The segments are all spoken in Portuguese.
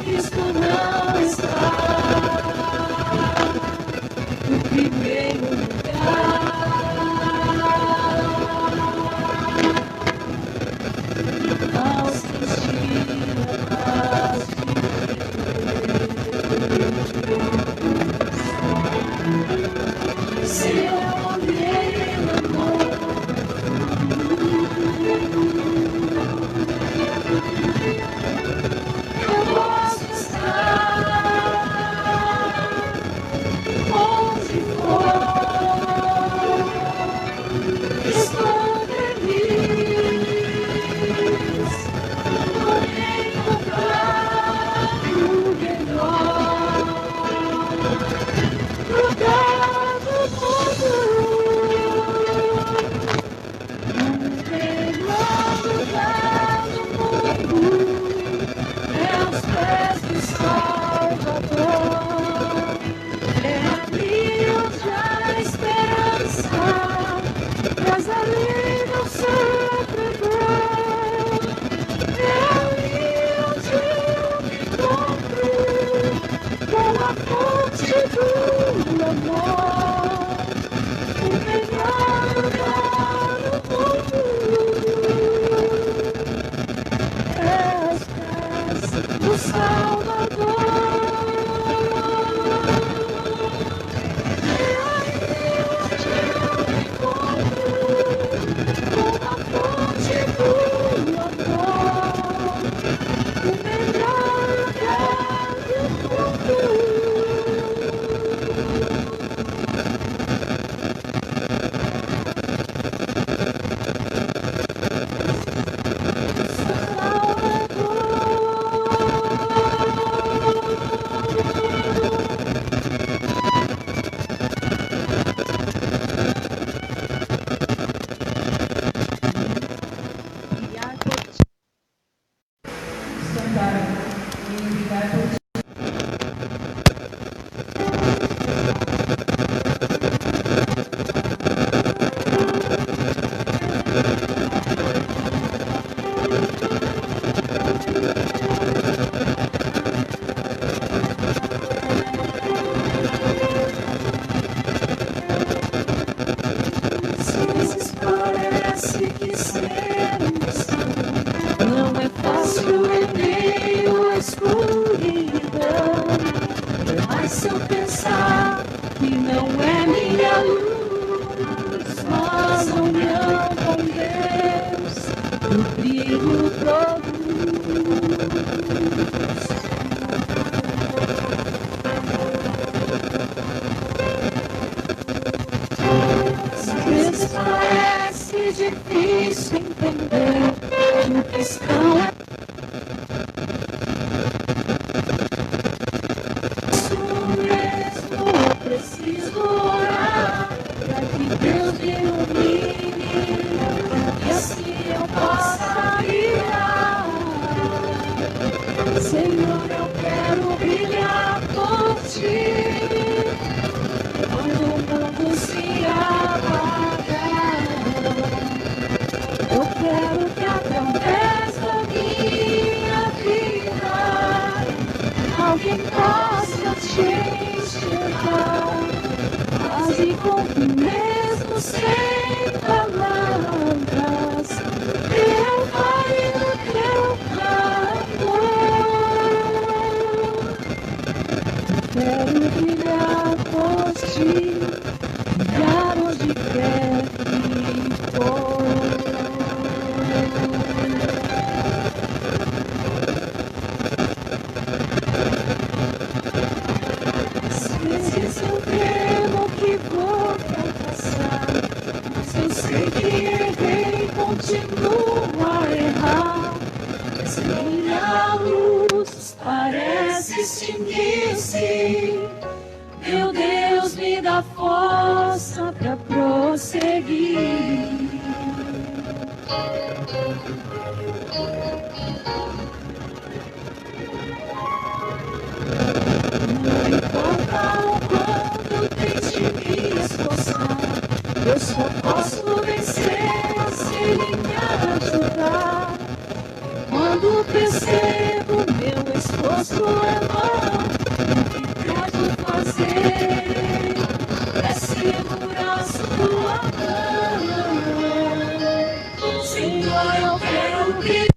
Cristo não está no primeiro lugar. Aos que estiam a paz de Deus, se eu olhei no amor, eu posso estar onde for, estou feliz por encontrar o melhor lugar do mundo, o melhor lugar do mundo é aos pés do Salvador. É ali onde há esperança, mas ali não sofre dor. É ali onde eu me encontro com a fonte do amor, o melhor lugar do mundo é aos pés do Salvador. É ali onde eu me encontro com a fonte do amor, o melhor lugar do mundo. Às vezes parece que ser um cristão não é fácil em meio à escuridão. Mas se eu pensar que não é minha luz, mas união com Deus, o brilho produz. Às vezes parece difícil entender que o cristão é isso mesmo. Eu preciso orar para que Deus me ilumine e assim eu possa brilhar. Senhor, eu quero brilhar por ti. Quando o mundo se apagar, eu quero que através da minha vida alguém possa te enxergar, quase como mesmo sem palavras. Eu fale no teu clamor. Quero brilhar por ti, brilhar onde quer que for. Às vezes eu temo que vou fracassar, mas eu sei que errei e continuo a errar. Mas minha luz parece extinguir-se. Meu Deus, me dá força para prosseguir. Não importa o quanto eu tente me esforçar, eu só posso vencer se Ele me ajudar. Quando percebo meu esforço posso amar, o que devo fazer é segurar sua mão. Senhor, eu quero que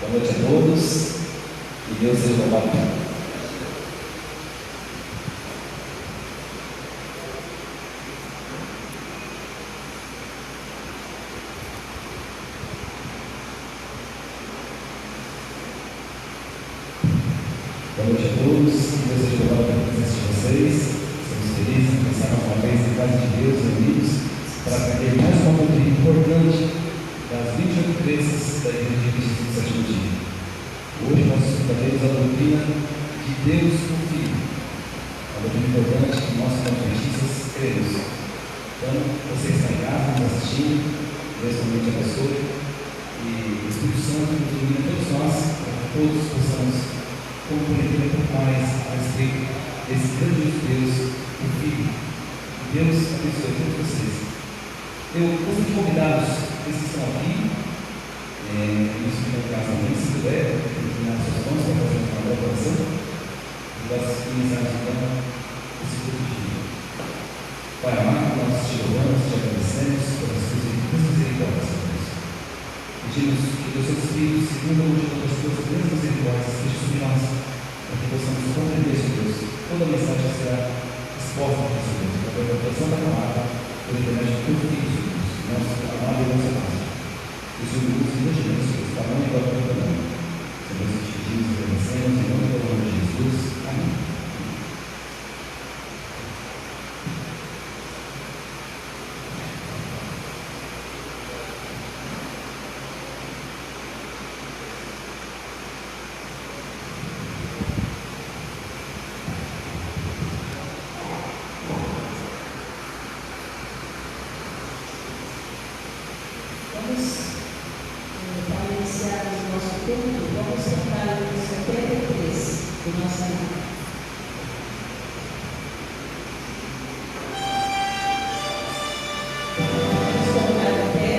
Boa noite a todos e Deus seja louvado. noite a todos. Que Deus seja louvado pela presença de vocês. Estamos felizes em estar mais uma vez em casa de Deus, reunidos, para aprender mais uma doutrina importante das 28 crenças da Igreja de Cristo do Sétimo Dia. Hoje nós estudaremos a doutrina de Deus o Filho. Uma doutrina importante que nós, como adventistas, cremos. Então, você está em casa, nos assistindo, Deus também te abençoe. E o Espírito Santo nos ilumina todos nós, para que todos possamos compreender um pouco mais a respeito desse grande Deus, o Filho. Deus abençoe todos vocês. Eu gostaria de convidá-los, vocês que estão aqui, isso fica em casa também, se puder, inclinar suas mãos para fazer uma boa oração. E nós iniciamos então esse culto de dia. Pai amado, nós te louvamos, te agradecemos pelas tuas misericórdias. Pedimos que o Seu Espírito, segundo a última das tuas grandes misericórdias, esteja sobre nós, para que possamos compreender, Senhor Deus, toda a mensagem será exposta para Senhor Deus, para a interpretação da palavra, por intermédio de tudo que Senhor Deus, nosso amado e nosso Pai. Que o Senhor nos imaginemos, Senhor Deus, tamanho e glória do nome. Senhor Deus, te pedimos e agradecemos, em nome do Senhor Jesus. Amém. Para iniciarmos o nosso culto, vamos cantar o 73 do nosso canal. Vamos colocar a pé.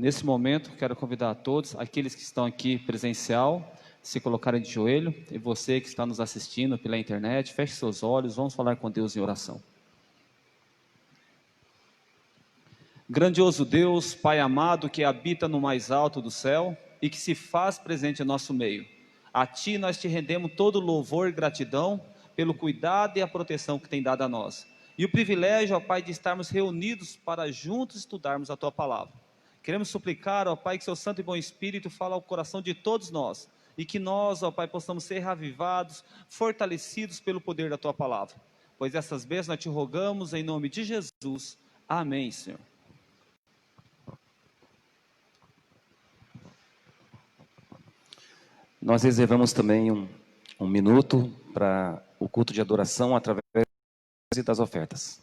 Nesse momento, quero convidar a todos, aqueles que estão aqui presencial, se colocarem de joelho, e você que está nos assistindo pela internet, feche seus olhos, vamos falar com Deus em oração. Grandioso Deus, Pai amado, que habita no mais alto do céu e que se faz presente em nosso meio. A Ti nós te rendemos todo louvor e gratidão pelo cuidado e a proteção que tem dado a nós. E o privilégio, ó Pai, de estarmos reunidos para juntos estudarmos a Tua palavra. Queremos suplicar, ó Pai, que Seu Santo e Bom Espírito fale ao coração de todos nós e que nós, ó Pai, possamos ser reavivados, fortalecidos pelo poder da Tua palavra. Pois essas bênçãos nós te rogamos em nome de Jesus. Amém, Senhor. Nós reservamos também um minuto para o culto de adoração através das ofertas.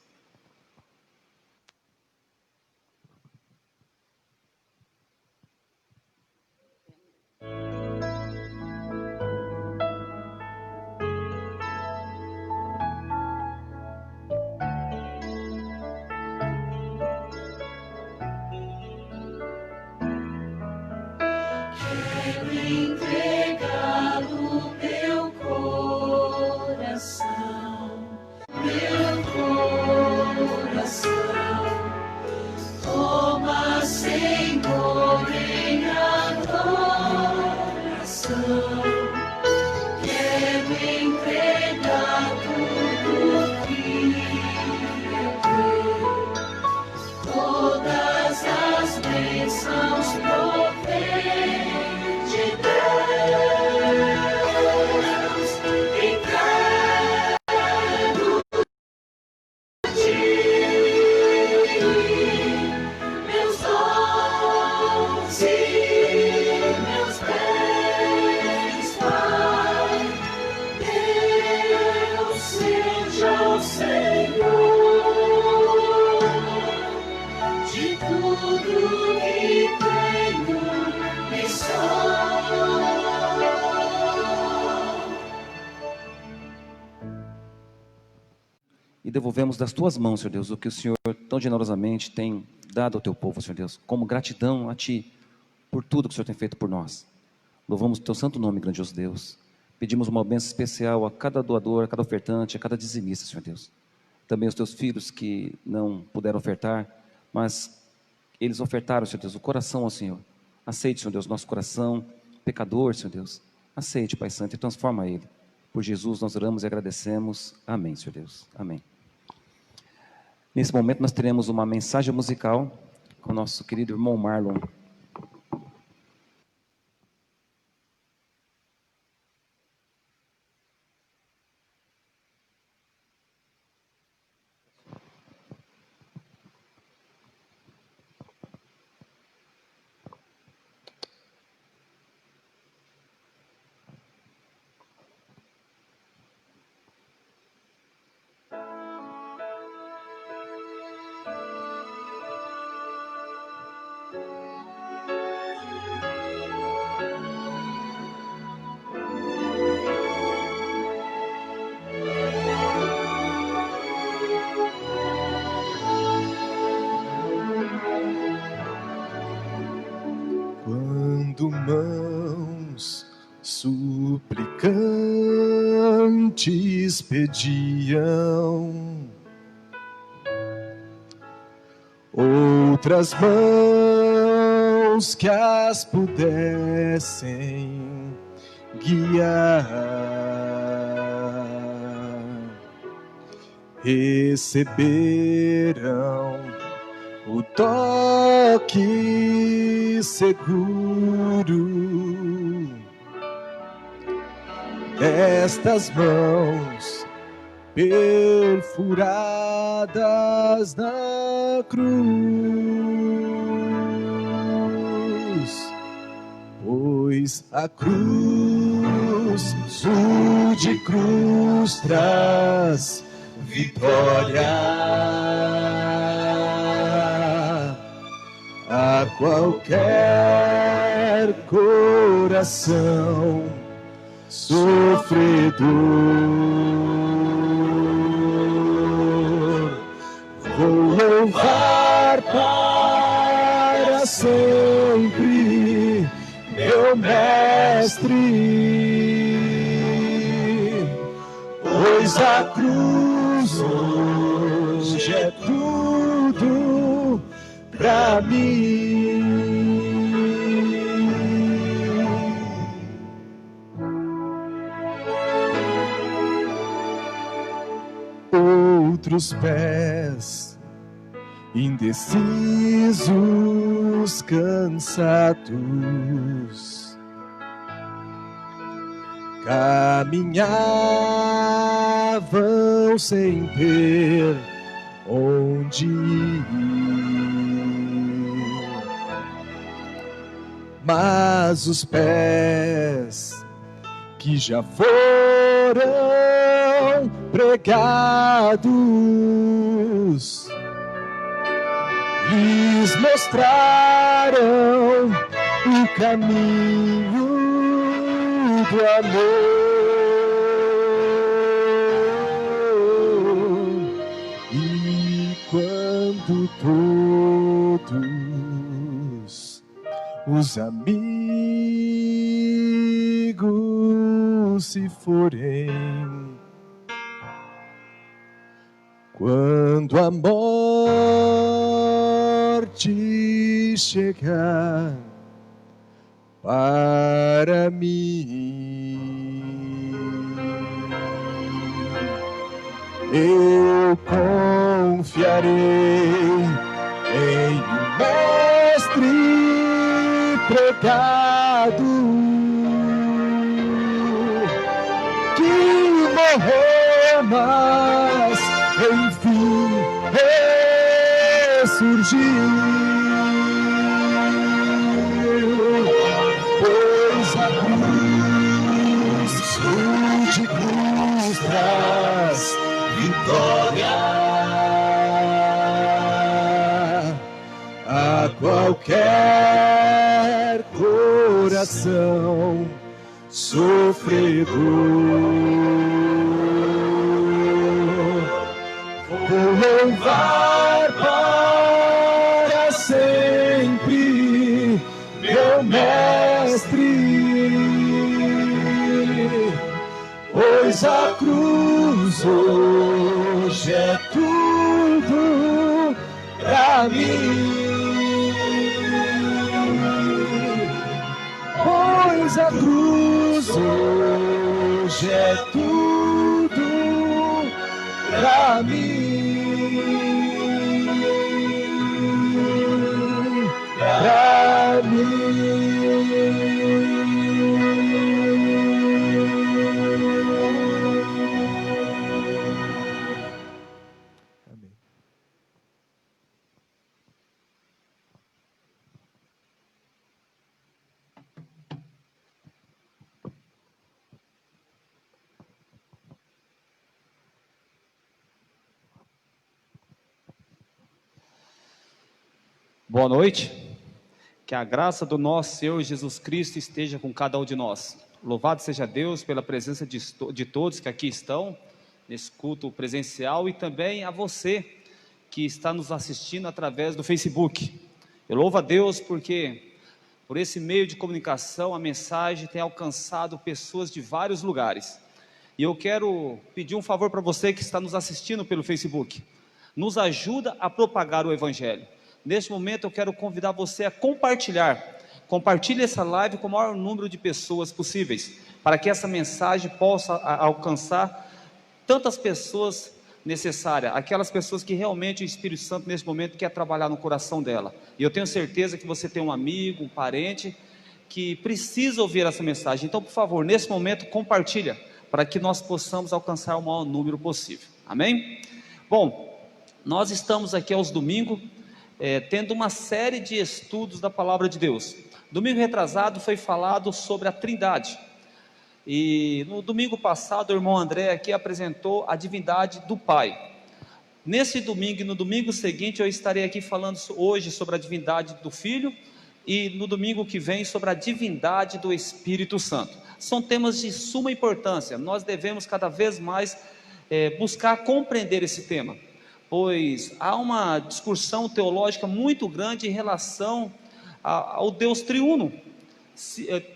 Quero entregar o meu coração, toma, Senhor, em adoração. Quero entregar tudo que eu tenho, todas as bênçãos provém de Deus. Entrego a Ti meus dons e meus bens, Pai. Deus seja o Senhor de tudo que tenho e sou. E devolvemos das Tuas mãos, Senhor Deus, o que o Senhor tão generosamente tem dado ao Teu povo, Senhor Deus, como gratidão a Ti, por tudo que o Senhor tem feito por nós. Louvamos o Teu santo nome, grandioso Deus. Pedimos uma bênção especial a cada doador, a cada ofertante, a cada dizimista, Senhor Deus. Também os Teus filhos que não puderam ofertar, mas eles ofertaram, Senhor Deus, o coração ao Senhor. Aceite, Senhor Deus, nosso coração pecador, Senhor Deus. Aceite, Pai Santo, e transforma ele. Por Jesus nós oramos e agradecemos. Amém, Senhor Deus. Amém. Nesse momento nós teremos uma mensagem musical com o nosso querido irmão Marlon. Quando mãos suplicantes pediam, outras mãos que as pudessem guiar, receberam o toque seguro destas mãos perfuradas na cruz, pois a cruz, de cruz traz vitória a qualquer coração sofredor. Vou louvar para sempre pois a cruz hoje é tudo pra mim. Outros pés indecisos, cansados, caminhavam sem ter onde ir, mas os pés que já foram pregados lhes mostraram o caminho do amor. E quando todos os amigos se forem, quando a morte chegar para mim, eu confiarei em um mestre pregado que morreu, mas enfim ressurgiu, pois a cruz de cruz traz vitória a qualquer coração sofredor. Vou louvar para sempre meu mestre, pois a cruz hoje é tudo pra mim, pois a cruz hoje é tudo pra mim, pra mim. Amém. Boa noite, que a graça do nosso Senhor Jesus Cristo esteja com cada um de nós. Louvado seja Deus pela presença de todos que aqui estão, nesse culto presencial, e também a você que está nos assistindo através do Facebook. Eu louvo a Deus porque, por esse meio de comunicação, a mensagem tem alcançado pessoas de vários lugares. E eu quero pedir um favor para você que está nos assistindo pelo Facebook. Nos ajuda a propagar o Evangelho. Neste momento eu quero convidar você a compartilhar. Compartilhe essa live com o maior número de pessoas possíveis, para que essa mensagem possa alcançar tantas pessoas necessárias, aquelas pessoas que realmente o Espírito Santo nesse momento quer trabalhar no coração dela. E eu tenho certeza que você tem um amigo, um parente que precisa ouvir essa mensagem. Então, por favor, nesse momento compartilha, para que nós possamos alcançar o maior número possível. Amém? Bom, nós estamos aqui aos domingos, tendo uma série de estudos da Palavra de Deus. Domingo retrasado foi falado sobre a Trindade, e no domingo passado o irmão André aqui apresentou a divindade do Pai. Nesse domingo e no domingo seguinte eu estarei aqui falando hoje sobre a divindade do Filho, e no domingo que vem sobre a divindade do Espírito Santo. São temas de suma importância, nós devemos cada vez mais buscar compreender esse tema, pois há uma discussão teológica muito grande em relação ao Deus triuno,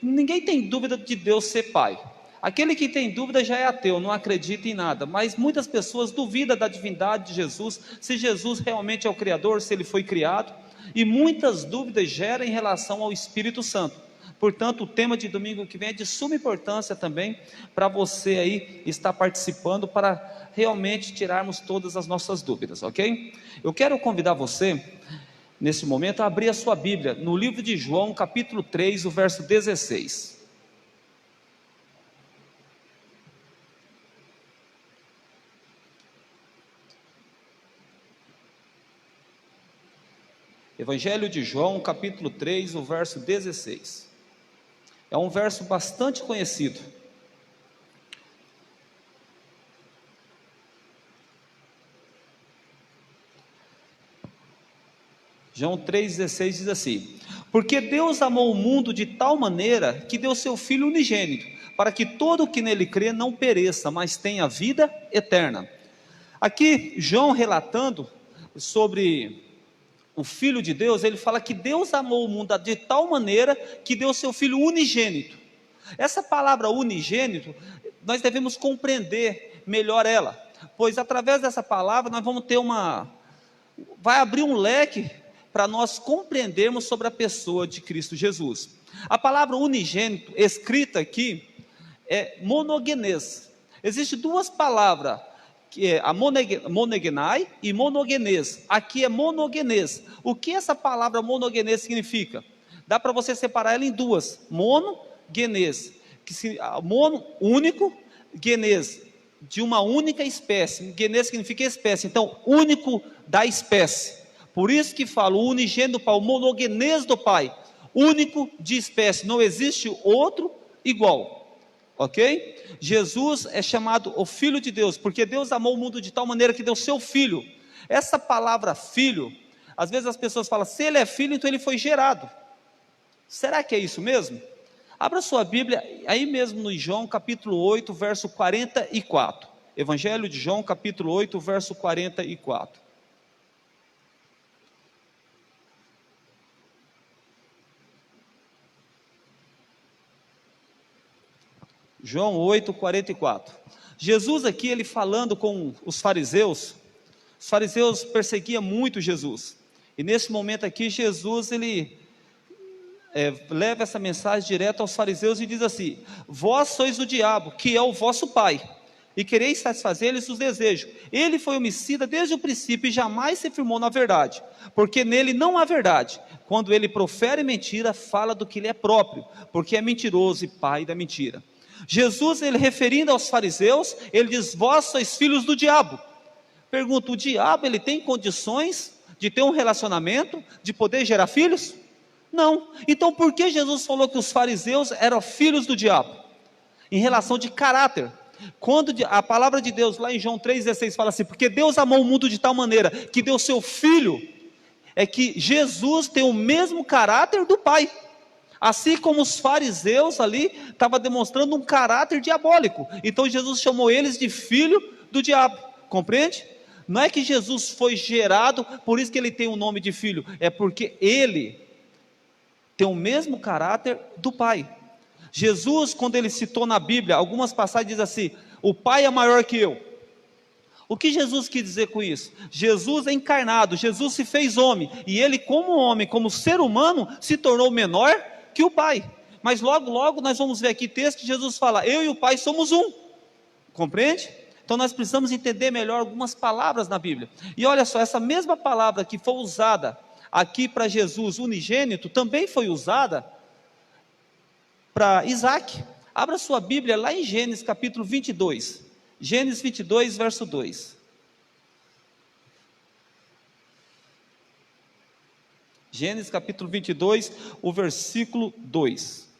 Ninguém tem dúvida de Deus ser pai. Aquele que tem dúvida já é ateu, não acredita em nada. Mas muitas pessoas duvidam da divindade de Jesus, se Jesus realmente é o Criador, se ele foi criado. E muitas dúvidas geram em relação ao Espírito Santo. Portanto, o tema de domingo que vem é de suma importância também para você aí estar participando, para realmente tirarmos todas as nossas dúvidas, ok? Eu quero convidar você, nesse momento, a abrir a sua Bíblia no livro de João, capítulo 3, o verso 16. Evangelho de João, capítulo 3, o verso 16. É um verso bastante conhecido. João 3,16 diz assim: porque Deus amou o mundo de tal maneira que deu seu Filho unigênito, para que todo o que nele crê não pereça, mas tenha vida eterna. Aqui, João relatando sobre o Filho de Deus, ele fala que Deus amou o mundo de tal maneira que deu seu Filho unigênito. Essa palavra unigênito, nós devemos compreender melhor ela, pois através dessa palavra nós vamos ter vai abrir um leque para nós compreendermos sobre a pessoa de Cristo Jesus. A palavra unigênito, escrita aqui, é monogenês. Existem duas palavras, que é a monogenai e monogenês. Aqui é monogenês. O que essa palavra monogenês significa? Dá para você separar ela em duas: monogenês, mono, único, genês, de uma única espécie. Genês significa espécie, então único da espécie. Por isso que falo o unigênito do Pai, o monogenês do Pai, único de espécie, não existe outro igual. Ok? Jesus é chamado o Filho de Deus, porque Deus amou o mundo de tal maneira que deu seu Filho. Essa palavra filho, às vezes as pessoas falam, se ele é filho, então ele foi gerado. Será que é isso mesmo? Abra sua Bíblia, aí mesmo no João capítulo 8, verso 44. Evangelho de João capítulo 8, verso 44. João 8, 44. Jesus aqui, ele falando com os fariseus perseguiam muito Jesus, e nesse momento aqui, Jesus, ele leva essa mensagem direto aos fariseus e diz assim: vós sois o diabo, que é o vosso pai, e quereis satisfazer-lhes os desejos. Ele foi homicida desde o princípio e jamais se firmou na verdade, porque nele não há verdade. Quando ele profere mentira, fala do que lhe é próprio, porque é mentiroso e pai da mentira. Jesus, ele referindo aos fariseus, ele diz: vós sois filhos do diabo. Pergunta: o diabo, ele tem condições de ter um relacionamento, de poder gerar filhos? Não. Então por que Jesus falou que os fariseus eram filhos do diabo? Em relação de caráter. Quando a palavra de Deus lá em João 3,16 fala assim: porque Deus amou o mundo de tal maneira que deu seu Filho, é que Jesus tem o mesmo caráter do Pai. Assim como os fariseus ali estavam demonstrando um caráter diabólico, então Jesus chamou eles de filho do diabo. Compreende? Não é que Jesus foi gerado, por isso que ele tem o nome de filho, é porque ele tem o mesmo caráter do Pai. Jesus, quando ele citou na Bíblia, algumas passagens diz assim: o Pai é maior que eu. O que Jesus quis dizer com isso? Jesus é encarnado, Jesus se fez homem, e ele como homem, como ser humano, se tornou menor que o Pai. Mas logo, logo nós vamos ver aqui texto que Jesus fala: eu e o Pai somos um. Compreende? Então nós precisamos entender melhor algumas palavras na Bíblia. E olha só, essa mesma palavra que foi usada aqui para Jesus, unigênito, também foi usada para Isaac. Abra sua Bíblia lá em Gênesis capítulo 22. Gênesis 22, verso 2. Gênesis capítulo 22, o versículo 2.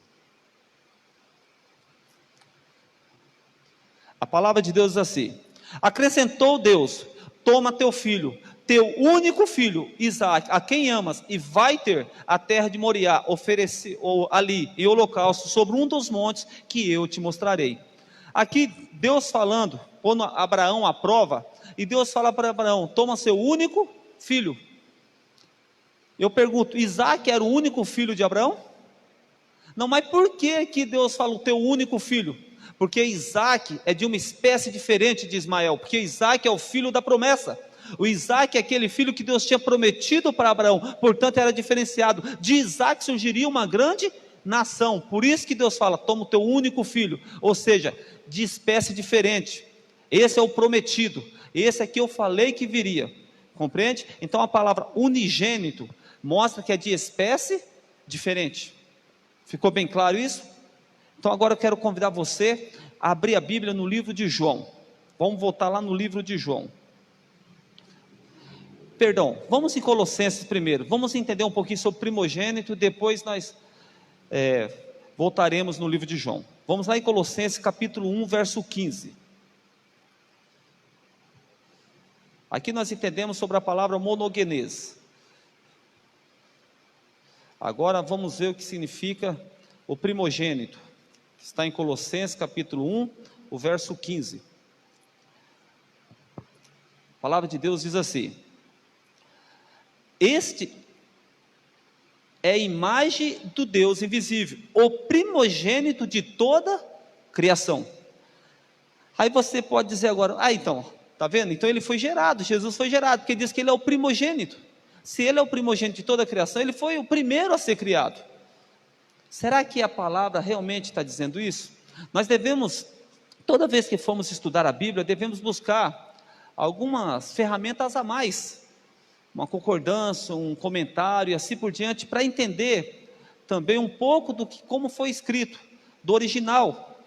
A palavra de Deus diz assim: acrescentou Deus: toma teu filho, teu único filho, Isaque, a quem amas, e vai ter a terra de Moriá, oferecer ali em holocausto sobre um dos montes que eu te mostrarei. Aqui Deus falando, pondo Abraão à prova, e Deus fala para Abraão: toma seu único filho. Eu pergunto: Isaque era o único filho de Abraão? Não, mas por que Deus fala o teu único filho? Porque Isaac é de uma espécie diferente de Ismael, porque Isaac é o filho da promessa. O Isaac é aquele filho que Deus tinha prometido para Abraão, portanto era diferenciado. De Isaac surgiria uma grande nação, por isso que Deus fala, toma o teu único filho, ou seja, de espécie diferente. Esse é o prometido, esse aqui eu falei que viria, compreende? Então a palavra unigênito mostra que é de espécie diferente. Ficou bem claro isso? Então agora eu quero convidar você a abrir a Bíblia no livro de João. Vamos voltar lá no livro de João. Perdão, vamos em Colossenses primeiro. Vamos entender um pouquinho sobre primogênito, depois nós voltaremos no livro de João. Vamos lá em Colossenses capítulo 1, verso 15. Aqui nós entendemos sobre a palavra monogenese. Agora vamos ver o que significa o primogênito. Está em Colossenses capítulo 1, o verso 15. A palavra de Deus diz assim: este é a imagem do Deus invisível, o primogênito de toda criação. Aí você pode dizer agora, então, está vendo? Então ele foi gerado, Jesus foi gerado, porque diz que ele é o primogênito. Se ele é o primogênito de toda a criação, ele foi o primeiro a ser criado. Será que a palavra realmente está dizendo isso? Nós devemos, toda vez que formos estudar a Bíblia, devemos buscar algumas ferramentas a mais, uma concordância, um comentário e assim por diante, para entender também um pouco como foi escrito, do original.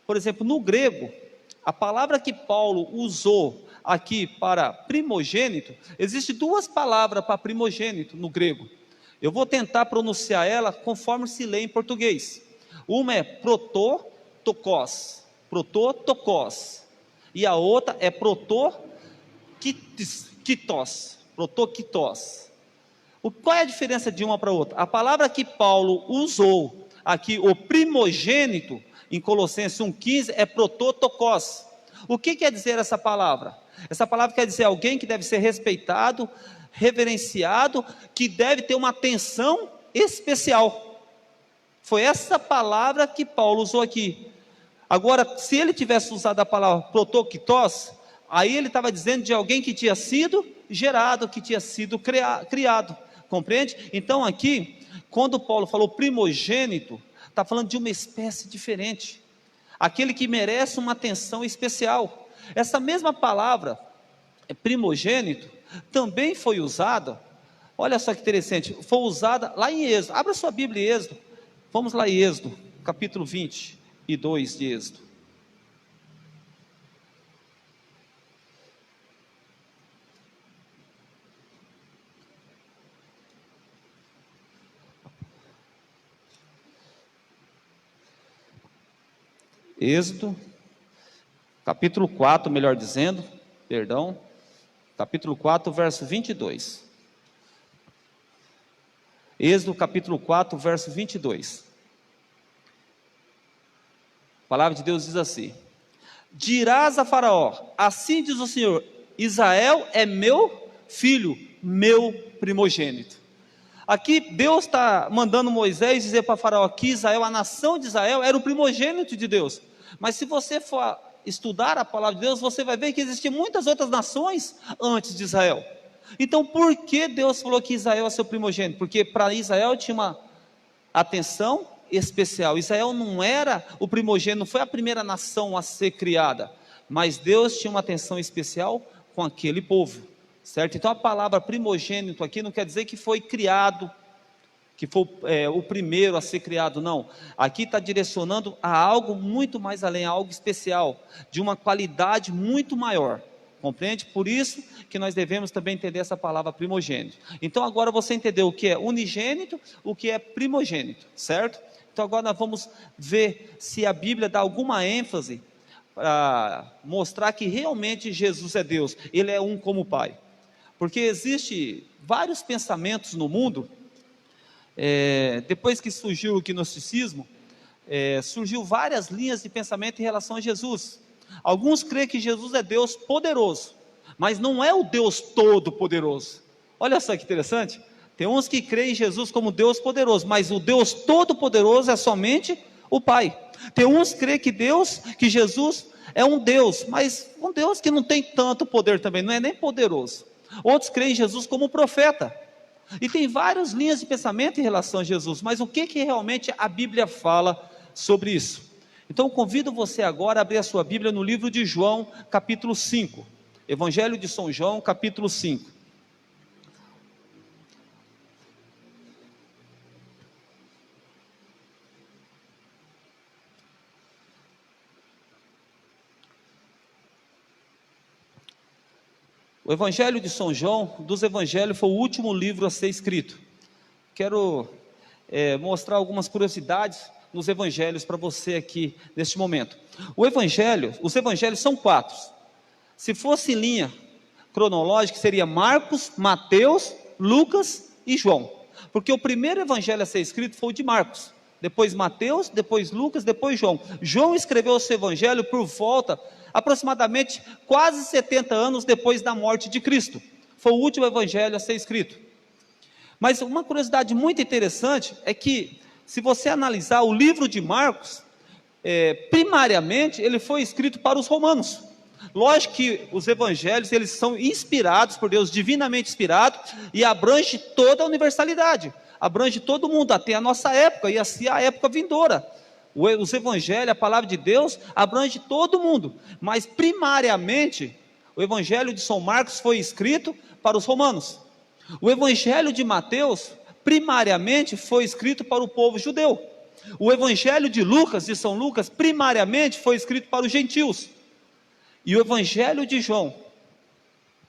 Por exemplo, no grego, a palavra que Paulo usou aqui para primogênito, existe duas palavras para primogênito no grego. Eu vou tentar pronunciar ela conforme se lê em português. Uma é prototokos, e a outra é protokitos. Qual é a diferença de uma para outra? A palavra que Paulo usou aqui, o primogênito, em Colossenses 1,15, é prototokos. O que quer dizer essa palavra? Essa palavra quer dizer alguém que deve ser respeitado, reverenciado, que deve ter uma atenção especial. Foi essa palavra que Paulo usou aqui. Agora, se ele tivesse usado a palavra protokitos, aí ele estava dizendo de alguém que tinha sido gerado, que tinha sido criado, compreende? Então aqui, quando Paulo falou primogênito, está falando de uma espécie diferente, aquele que merece uma atenção especial. Essa mesma palavra, primogênito, também foi usada, olha só que interessante, foi usada lá em Êxodo. Abra sua Bíblia em Êxodo, vamos lá em Êxodo, capítulo 22 de Êxodo. Êxodo, capítulo 4, melhor dizendo, capítulo 4, verso 22. Êxodo, capítulo 4, verso 22. A palavra de Deus diz assim: dirás a Faraó, assim diz o Senhor, Israel é meu filho, meu primogênito. Aqui Deus está mandando Moisés dizer para Faraó que Israel, a nação de Israel, era o primogênito de Deus. Mas se você for estudar a palavra de Deus, você vai ver que existiam muitas outras nações antes de Israel. Então por que Deus falou que Israel é seu primogênito? Porque para Israel tinha uma atenção especial. Israel não era o primogênito, não foi a primeira nação a ser criada, mas Deus tinha uma atenção especial com aquele povo, certo? Então a palavra primogênito aqui não quer dizer que foi criado, que foi o primeiro a ser criado, não. Aqui está direcionando a algo muito mais além, a algo especial, de uma qualidade muito maior, compreende? Por isso que nós devemos também entender essa palavra primogênito. Então agora você entendeu o que é unigênito, o que é primogênito, certo? Então agora nós vamos ver se a Bíblia dá alguma ênfase para mostrar que realmente Jesus é Deus, Ele é um como Pai. Porque existe vários pensamentos no mundo. Depois que surgiu o gnosticismo, surgiu várias linhas de pensamento em relação a Jesus. Alguns creem que Jesus é Deus poderoso, mas não é o Deus todo poderoso. Olha só que interessante, Tem uns que creem em Jesus como Deus poderoso, mas o Deus todo-poderoso é somente o Pai. Tem uns que creem que Jesus é um Deus, mas um Deus que não tem tanto poder também, não é nem poderoso. Outros creem em Jesus como profeta. E tem várias linhas de pensamento em relação a Jesus, mas o que realmente a Bíblia fala sobre isso? Então eu convido você agora a abrir a sua Bíblia no livro de João, capítulo 5. Evangelho de São João, capítulo 5. O Evangelho de São João, dos Evangelhos, foi o último livro a ser escrito. Quero mostrar algumas curiosidades nos Evangelhos para você aqui neste momento. Os Evangelhos são 4. Se fosse em linha cronológica, seria Marcos, Mateus, Lucas e João. Porque o primeiro Evangelho a ser escrito foi o de Marcos. Depois Mateus, depois Lucas, depois João. João escreveu o seu Evangelho por volta aproximadamente quase 70 anos depois da morte de Cristo. Foi o último evangelho a ser escrito. Mas uma curiosidade muito interessante é que, se você analisar o livro de Marcos, primariamente ele foi escrito para os romanos. Lógico que os evangelhos eles são inspirados por Deus, divinamente inspirados, e abrange toda a universalidade, abrange todo mundo, até a nossa época e assim a época vindoura. Os evangelhos, a palavra de Deus, abrange todo mundo, mas primariamente, o evangelho de São Marcos foi escrito para os romanos. O evangelho de Mateus, primariamente, foi escrito para o povo judeu. O evangelho de Lucas, de São Lucas, primariamente, foi escrito para os gentios. E o evangelho de João,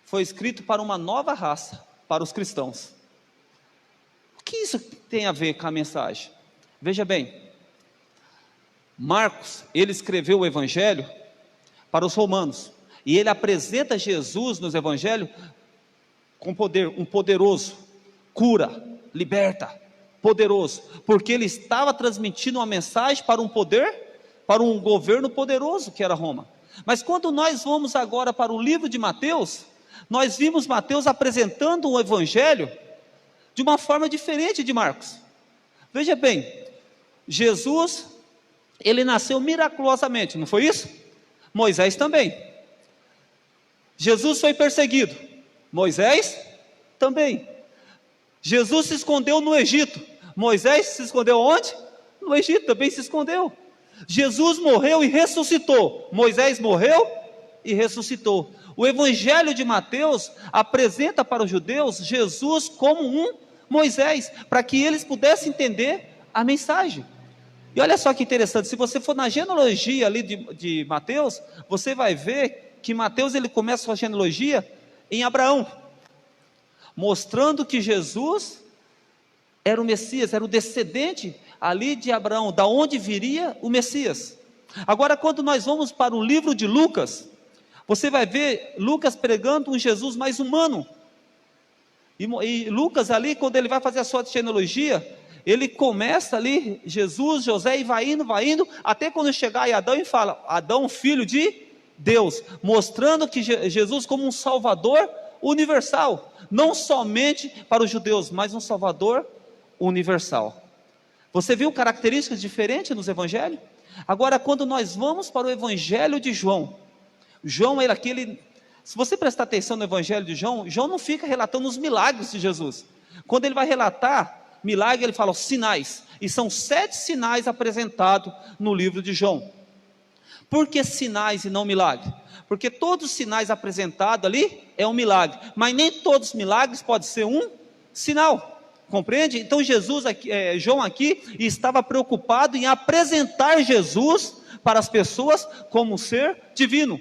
foi escrito para uma nova raça, para os cristãos. O que isso tem a ver com a mensagem? Veja bem, Marcos, ele escreveu o evangelho para os romanos, e ele apresenta Jesus nos evangelhos com poder, um poderoso, cura, liberta, poderoso, porque ele estava transmitindo uma mensagem para um poder, para um governo poderoso que era Roma. Mas quando nós vamos agora para o livro de Mateus, nós vimos Mateus apresentando o evangelho de uma forma diferente de Marcos. Veja bem, Jesus, ele nasceu miraculosamente, não foi isso? Moisés também. Jesus foi perseguido, Moisés também. Jesus se escondeu no Egito, Moisés se escondeu onde? No Egito, também se escondeu. Jesus morreu e ressuscitou, Moisés morreu e ressuscitou. O evangelho de Mateus apresenta para os judeus Jesus como um Moisés, para que eles pudessem entender a mensagem. E olha só que interessante, se você for na genealogia ali de Mateus, você vai ver que Mateus ele começa sua genealogia em Abraão, mostrando que Jesus era o Messias, era o descendente ali de Abraão, da onde viria o Messias. Agora, quando nós vamos para o livro de Lucas, você vai ver Lucas pregando um Jesus mais humano. E Lucas ali, quando ele vai fazer a sua genealogia, ele começa ali, Jesus, José, e vai indo, até quando chegar em Adão e fala, Adão, filho de Deus, mostrando que Jesus como um salvador universal, não somente para os judeus, mas um salvador universal. Você viu características diferentes nos evangelhos? Agora, quando nós vamos para o evangelho de João, se você prestar atenção no evangelho de João, João não fica relatando os milagres de Jesus. Quando ele vai relatar milagre, ele fala os sinais, e são 7 sinais apresentados no livro de João. Por que sinais e não milagre? Porque todos os sinais apresentados ali é um milagre, mas nem todos os milagres podem ser um sinal, compreende? Então João aqui estava preocupado em apresentar Jesus para as pessoas como um ser divino,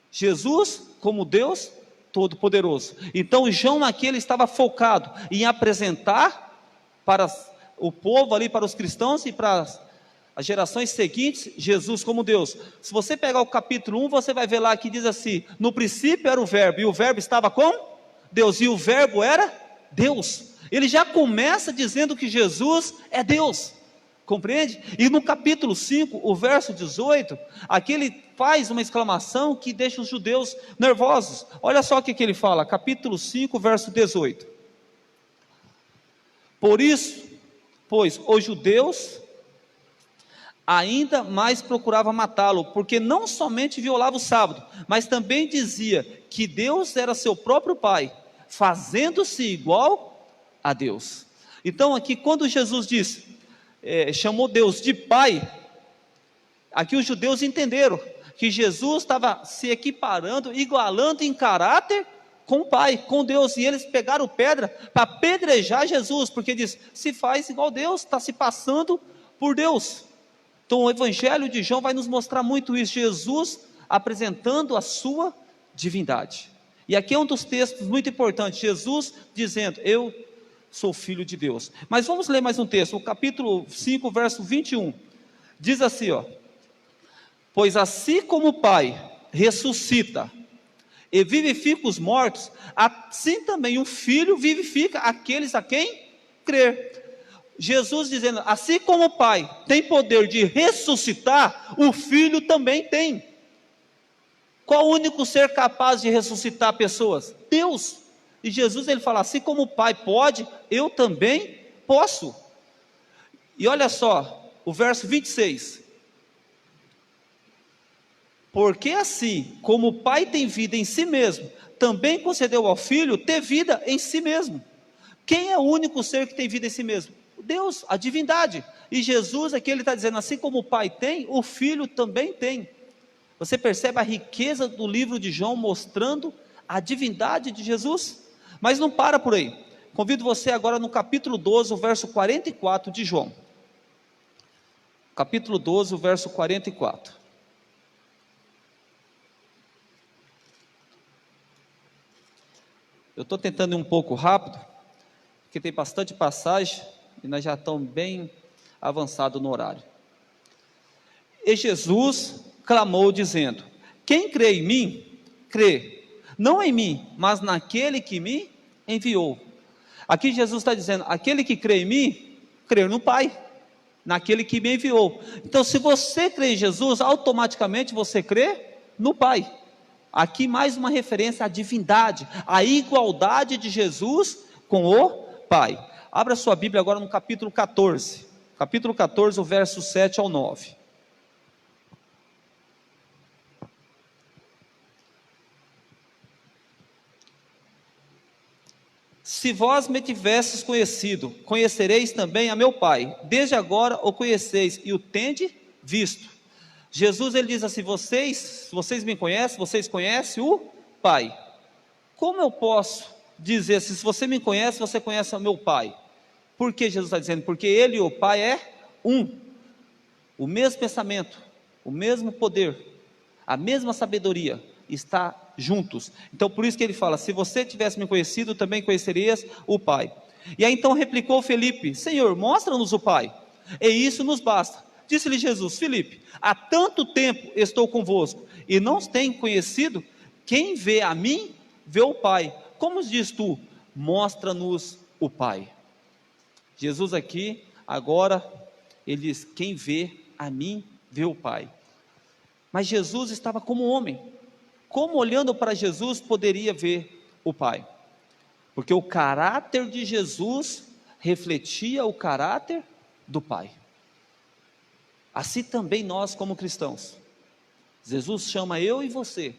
Jesus como Deus Todo-Poderoso. Então João aqui ele estava focado em apresentar para o povo ali, para os cristãos e para as gerações seguintes, Jesus como Deus. Se você pegar o capítulo 1, você vai ver lá que diz assim, no princípio era o verbo, e o verbo estava com Deus, e o verbo era Deus. Ele já começa dizendo que Jesus é Deus, compreende? E no capítulo 5, o verso 18, aqui ele faz uma exclamação que deixa os judeus nervosos. Olha só o que ele fala, capítulo 5, verso 18. Por isso, pois os judeus ainda mais procuravam matá-lo, porque não somente violava o sábado, mas também dizia que Deus era seu próprio Pai, fazendo-se igual a Deus. Então aqui, quando Jesus disse, chamou Deus de Pai, aqui os judeus entenderam que Jesus estava se equiparando, igualando em caráter com o Pai, com Deus, e eles pegaram pedra para apedrejar Jesus, porque diz, se faz igual Deus, está se passando por Deus. Então o Evangelho de João vai nos mostrar muito isso, Jesus apresentando a sua divindade. E aqui é um dos textos muito importantes, Jesus dizendo, eu sou filho de Deus. Mas vamos ler mais um texto, o capítulo 5, verso 21, diz assim, pois assim como o Pai ressuscita e vivifica os mortos, assim também o Filho vivifica aqueles a quem crer. Jesus dizendo, assim como o Pai tem poder de ressuscitar, o Filho também tem. Qual o único ser capaz de ressuscitar pessoas? Deus. E Jesus ele fala, assim como o Pai pode, eu também posso. E olha só, o verso 26. Porque assim como o Pai tem vida em si mesmo, também concedeu ao Filho ter vida em si mesmo. Quem é o único ser que tem vida em si mesmo? Deus, a divindade. E Jesus aqui ele está dizendo, assim como o Pai tem, o Filho também tem. Você percebe a riqueza do livro de João mostrando a divindade de Jesus? Mas não para por aí. Convido você agora no capítulo 12, o verso 44 de João. Capítulo 12, o verso 44. Eu estou tentando ir um pouco rápido, porque tem bastante passagem, e nós já estamos bem avançados no horário. E Jesus clamou dizendo, quem crê em mim, crê, não em mim, mas naquele que me enviou. Aqui Jesus está dizendo, aquele que crê em mim, crê no Pai, naquele que me enviou. Então se você crê em Jesus, automaticamente você crê no Pai. Aqui mais uma referência à divindade, à igualdade de Jesus com o Pai. Abra sua Bíblia agora no capítulo 14, o verso 7 ao 9. Se vós me tivesses conhecido, conhecereis também a meu Pai, desde agora o conheceis e o tende visto. Jesus ele diz assim, vocês me conhecem, vocês conhecem o Pai. Como eu posso dizer assim, se você me conhece, você conhece o meu Pai? Por que Jesus está dizendo? Porque Ele e o Pai é um, o mesmo pensamento, o mesmo poder, a mesma sabedoria, está juntos. Então por isso que ele fala, se você tivesse me conhecido, também conhecerias o Pai. E aí então replicou Felipe, Senhor, mostra-nos o Pai, e isso nos basta. Disse-lhe Jesus, Felipe, há tanto tempo estou convosco, e não tem conhecido, quem vê a mim, vê o Pai. Como diz tu, mostra-nos o Pai. Jesus aqui, agora, ele diz, quem vê a mim, vê o Pai. Mas Jesus estava como homem, como olhando para Jesus poderia ver o Pai? Porque o caráter de Jesus refletia o caráter do Pai. Assim também nós como cristãos, Jesus chama eu e você,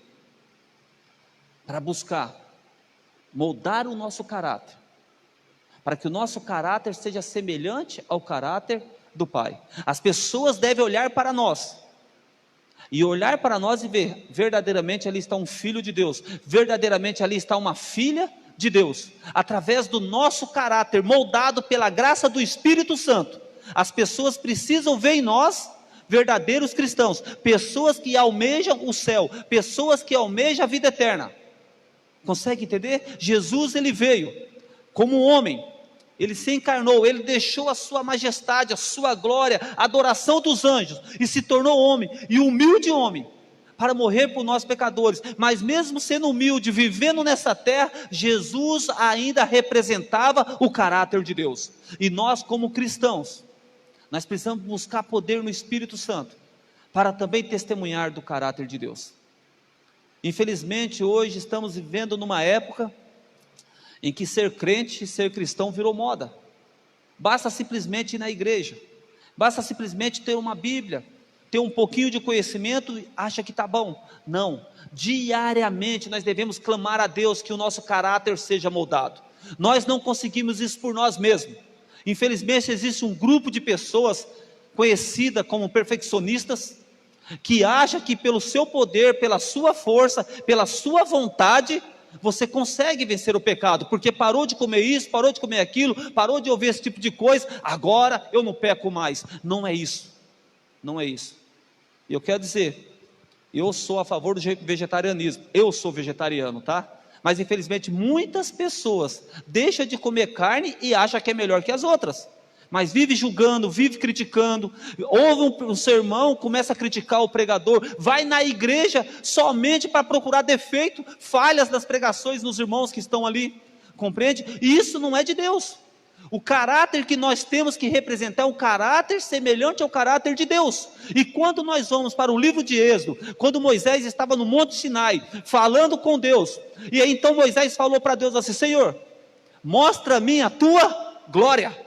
para buscar, moldar o nosso caráter, para que o nosso caráter seja semelhante ao caráter do Pai. As pessoas devem olhar para nós, e olhar para nós e ver, verdadeiramente ali está um filho de Deus, verdadeiramente ali está uma filha de Deus, através do nosso caráter, moldado pela graça do Espírito Santo. As pessoas precisam ver em nós, verdadeiros cristãos, pessoas que almejam o céu, pessoas que almejam a vida eterna. Consegue entender? Jesus ele veio como um homem, ele se encarnou, ele deixou a sua majestade, a sua glória, a adoração dos anjos, e se tornou homem, e humilde homem, para morrer por nós pecadores. Mas mesmo sendo humilde, vivendo nessa terra, Jesus ainda representava o caráter de Deus. E nós como cristãos, nós precisamos buscar poder no Espírito Santo, para também testemunhar do caráter de Deus. Infelizmente hoje estamos vivendo numa época em que ser crente e ser cristão virou moda. Basta simplesmente ir na igreja, basta simplesmente ter uma Bíblia, ter um pouquinho de conhecimento e acha que está bom. Não, diariamente nós devemos clamar a Deus que o nosso caráter seja moldado. Nós não conseguimos isso por nós mesmos. Infelizmente existe um grupo de pessoas conhecida como perfeccionistas, que acha que pelo seu poder, pela sua força, pela sua vontade, você consegue vencer o pecado, porque parou de comer isso, parou de comer aquilo, parou de ouvir esse tipo de coisa, agora eu não peco mais. Não é isso, não é isso. Eu quero dizer, eu sou a favor do vegetarianismo, eu sou vegetariano, tá? Mas infelizmente muitas pessoas deixam de comer carne e acham que é melhor que as outras, mas vive julgando, vive criticando, ouve um sermão, começa a criticar o pregador, vai na igreja somente para procurar defeito, falhas das pregações nos irmãos que estão ali, compreende? E isso não é de Deus. O caráter que nós temos que representar é um caráter semelhante ao caráter de Deus. E quando nós vamos para o livro de Êxodo, quando Moisés estava no Monte Sinai, falando com Deus, e aí então Moisés falou para Deus assim: Senhor, mostra-me a tua glória.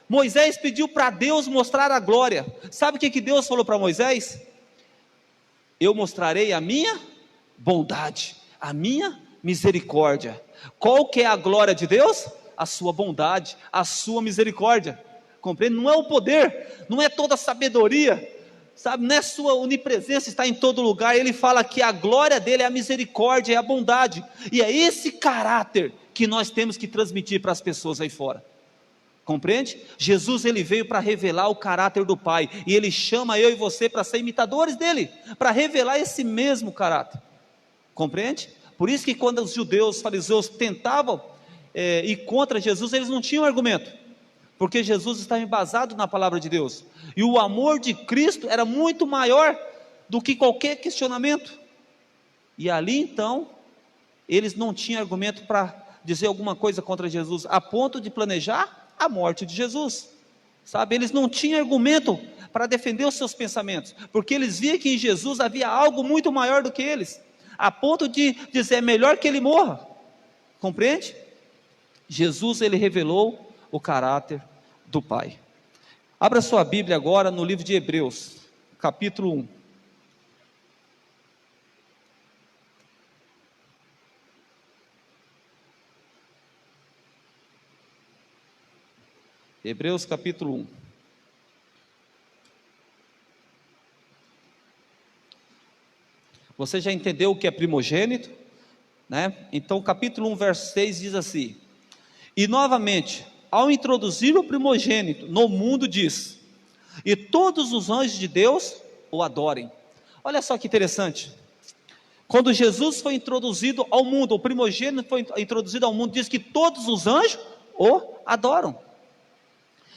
Moisés pediu para Deus mostrar a glória. Sabe o que Deus falou para Moisés? Eu mostrarei a minha bondade, a minha misericórdia. Qual que é a glória de Deus? A sua bondade, a sua misericórdia. Compreende? Não é o poder, não é toda a sabedoria, sabe? Não é sua onipresença está em todo lugar. Ele fala que a glória dele é a misericórdia, é a bondade. E é esse caráter que nós temos que transmitir para as pessoas aí fora. Compreende? Jesus ele veio para revelar o caráter do Pai, e ele chama eu e você para ser imitadores dele, para revelar esse mesmo caráter. Compreende? Por isso que quando os judeus, os fariseus tentavam ir contra Jesus, eles não tinham argumento, porque Jesus estava embasado na palavra de Deus, e o amor de Cristo era muito maior do que qualquer questionamento. E ali então eles não tinham argumento para dizer alguma coisa contra Jesus, a ponto de planejar a morte de Jesus, sabe? Eles não tinham argumento para defender os seus pensamentos, porque eles viam que em Jesus havia algo muito maior do que eles, a ponto de dizer, é melhor que ele morra. Compreende? Jesus ele revelou o caráter do Pai. Abra sua Bíblia agora no livro de Hebreus, capítulo 1. Hebreus capítulo 1. Você já entendeu o que é primogênito, né? Então capítulo 1 verso 6 diz assim: e novamente, ao introduzir o primogênito no mundo, diz, e todos os anjos de Deus o adorem. Olha só que interessante, quando Jesus foi introduzido ao mundo, o primogênito foi introduzido ao mundo, diz que todos os anjos o adoram.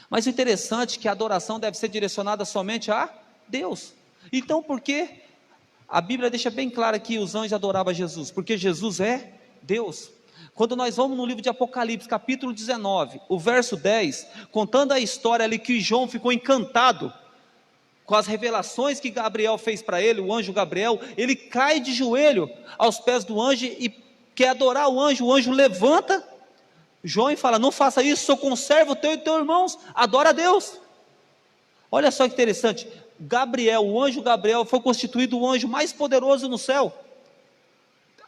Mas o interessante é que a adoração deve ser direcionada somente a Deus. Então por que a Bíblia deixa bem claro que os anjos adoravam Jesus? Porque Jesus é Deus. Quando nós vamos no livro de Apocalipse, capítulo 19, o verso 10, contando a história ali que João ficou encantado com as revelações que Gabriel fez para ele, o anjo Gabriel, ele cai de joelho aos pés do anjo e quer adorar o anjo levanta João e fala, não faça isso, sou conservo teu e teus irmãos, adora a Deus. Olha só que interessante, Gabriel, o anjo Gabriel foi constituído o anjo mais poderoso no céu,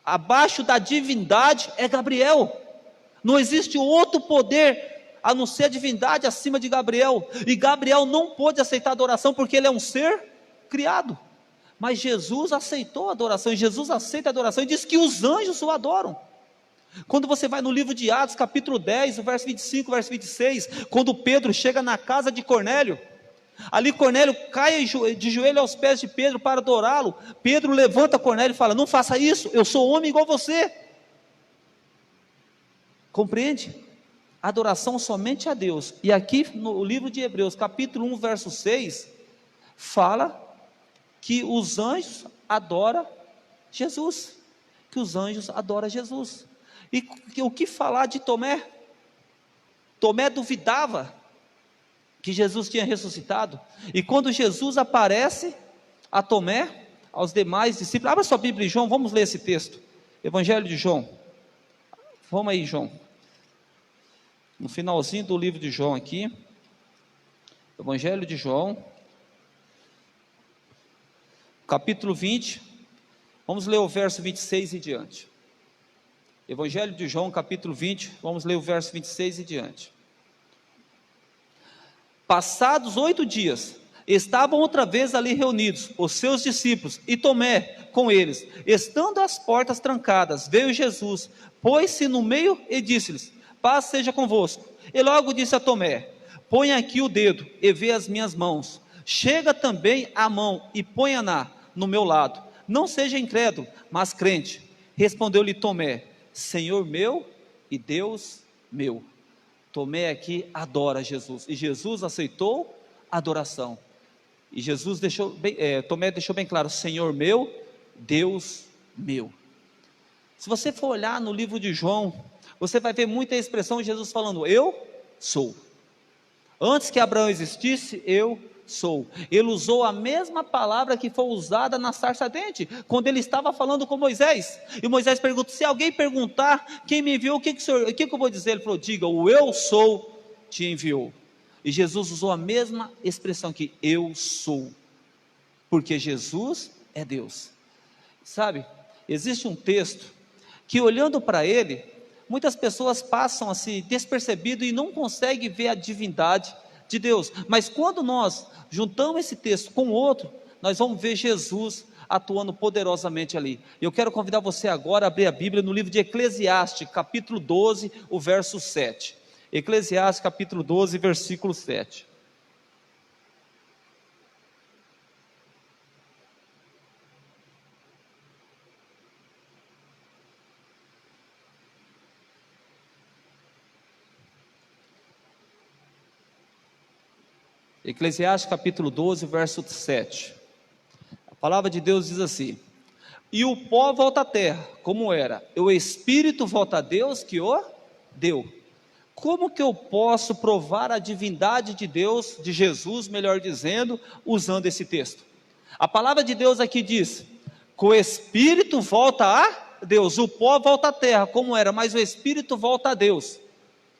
abaixo da divindade é Gabriel, não existe outro poder a não ser a divindade acima de Gabriel, e Gabriel não pôde aceitar a adoração porque ele é um ser criado, mas Jesus aceitou a adoração, e Jesus aceita a adoração, e diz que os anjos o adoram. Quando você vai no livro de Atos, capítulo 10, o verso 25, verso 26, quando Pedro chega na casa de Cornélio, ali Cornélio cai de joelho aos pés de Pedro para adorá-lo, Pedro levanta Cornélio e fala, não faça isso, eu sou homem igual você. Compreende? Adoração somente a Deus. E aqui no livro de Hebreus, capítulo 1, verso 6, fala que os anjos adoram Jesus, que os anjos adoram Jesus. E o que falar de Tomé? Tomé duvidava que Jesus tinha ressuscitado, e quando Jesus aparece a Tomé, aos demais discípulos, abra sua Bíblia em João, vamos ler esse texto, Evangelho de João, vamos aí João, no finalzinho do livro de João aqui, Evangelho de João, capítulo 20, vamos ler o verso 26 e diante. Evangelho de João, capítulo 20, vamos ler o verso 26 e diante. Passados 8 dias, estavam outra vez ali reunidos os seus discípulos e Tomé com eles. Estando as portas trancadas, veio Jesus, pôs-se no meio e disse-lhes: paz seja convosco. E logo disse a Tomé: põe aqui o dedo e vê as minhas mãos. Chega também a mão e ponha-na no meu lado. Não seja incrédulo, mas crente. Respondeu-lhe Tomé: Senhor meu e Deus meu. Tomé aqui adora Jesus, e Jesus aceitou a adoração. E Jesus Tomé deixou bem claro: Senhor meu, Deus meu. Se você for olhar no livro de João, você vai ver muita expressão de Jesus falando: eu sou. Antes que Abraão existisse, eu sou. Ele usou a mesma palavra que foi usada na sarça ardente, quando ele estava falando com Moisés. E Moisés pergunta: se alguém perguntar quem me enviou, o que eu vou dizer? Ele falou: diga, o eu sou te enviou. E Jesus usou a mesma expressão que eu sou, porque Jesus é Deus. Sabe, existe um texto que, olhando para ele, muitas pessoas passam assim despercebido e não conseguem ver a divindade de Deus. Mas quando nós juntamos esse texto com outro, nós vamos ver Jesus atuando poderosamente ali. Eu quero convidar você agora a abrir a Bíblia no livro de Eclesiastes, capítulo 12, o verso 7. Eclesiastes capítulo 12, versículo 7. Eclesiastes capítulo 12, verso 7. A palavra de Deus diz assim: e o pó volta à terra, como era, e o Espírito volta a Deus que o deu. Como que eu posso provar a divindade de Deus, de Jesus, melhor dizendo, usando esse texto? A palavra de Deus aqui diz que o Espírito volta a Deus, o pó volta à terra, como era, mas o Espírito volta a Deus,